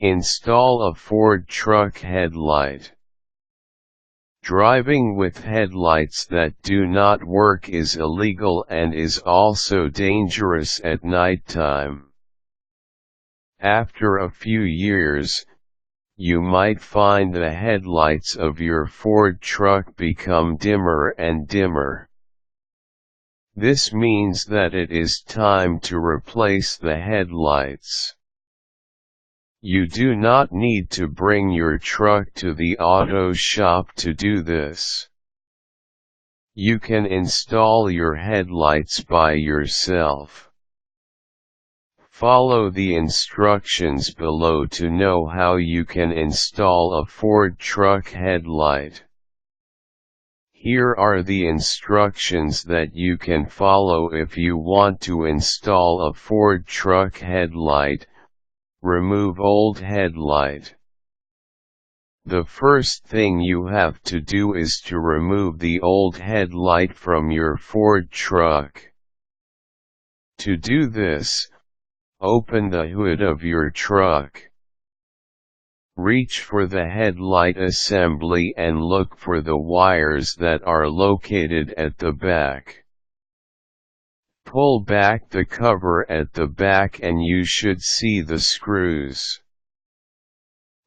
Install a Ford truck headlight. Driving with headlights that do not work is illegal and is also dangerous at nighttime. After a few years, you might find the headlights of your Ford truck become dimmer and dimmer. This means that it is time to replace the headlights. You do not need to bring your truck to the auto shop to do this. You can install your headlights by yourself. Follow the instructions below to know how you can install a Ford truck headlight. Here are the instructions that you can follow if you want to install a Ford truck headlight. Remove old headlight. The first thing you have to do is to remove the old headlight from your Ford truck. To do this, open the hood of your truck. Reach for the headlight assembly and look for the wires that are located at the back. Pull back the cover at the back and you should see the screws.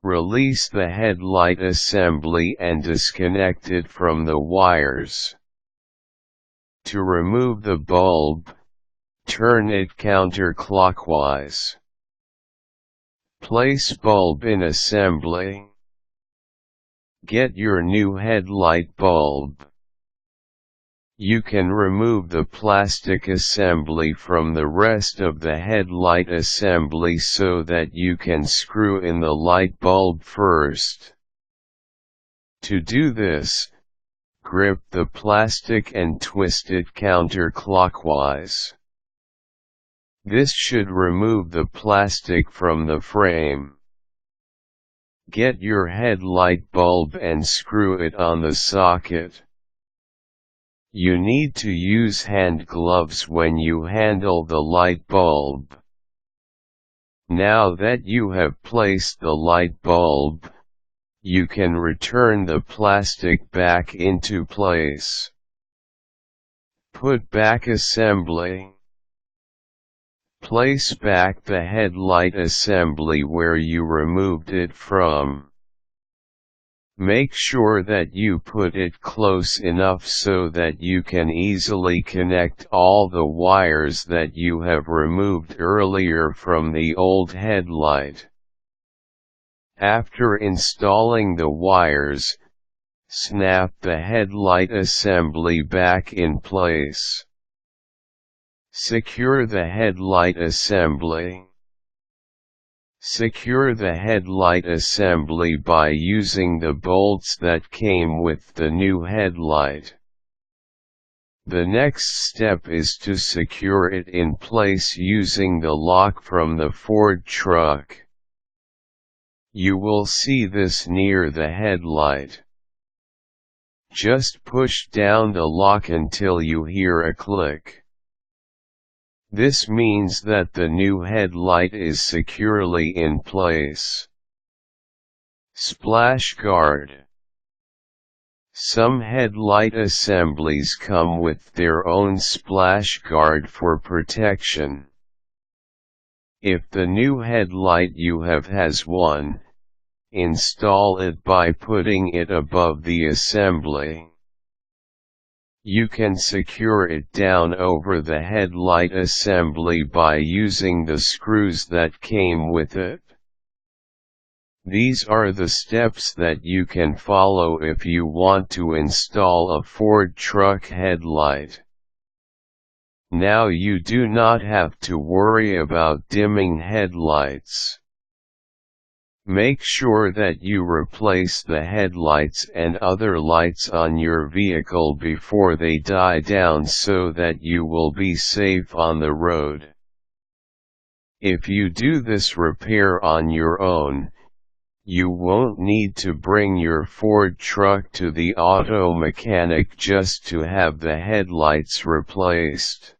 Release the headlight assembly and disconnect it from the wires. To remove the bulb, turn it counterclockwise. Place bulb in assembly. Get your new headlight bulb. You can remove the plastic assembly from the rest of the headlight assembly so that you can screw in the light bulb first. To do this, grip the plastic and twist it counterclockwise. This should remove the plastic from the frame. Get your headlight bulb and screw it on the socket. You need to use hand gloves when you handle the light bulb. Now that you have placed the light bulb, you can return the plastic back into place. Put back assembly. Place back the headlight assembly where you removed it from. Make sure that you put it close enough so that you can easily connect all the wires that you have removed earlier from the old headlight. After installing the wires, snap the headlight assembly back in place. Secure the headlight assembly. Secure the headlight assembly by using the bolts that came with the new headlight. The next step is to secure it in place using the lock from the Ford truck. You will see this near the headlight. Just push down the lock until you hear a click. This means that the new headlight is securely in place. Splash guard. Some headlight assemblies come with their own splash guard for protection. If the new headlight you have has one, install it by putting it above the assembly. You can secure it down over the headlight assembly by using the screws that came with it. These are the steps that you can follow if you want to install a Ford truck headlight. Now you do not have to worry about dimming headlights. Make sure that you replace the headlights and other lights on your vehicle before they die down so that you will be safe on the road. If you do this repair on your own, you won't need to bring your Ford truck to the auto mechanic just to have the headlights replaced.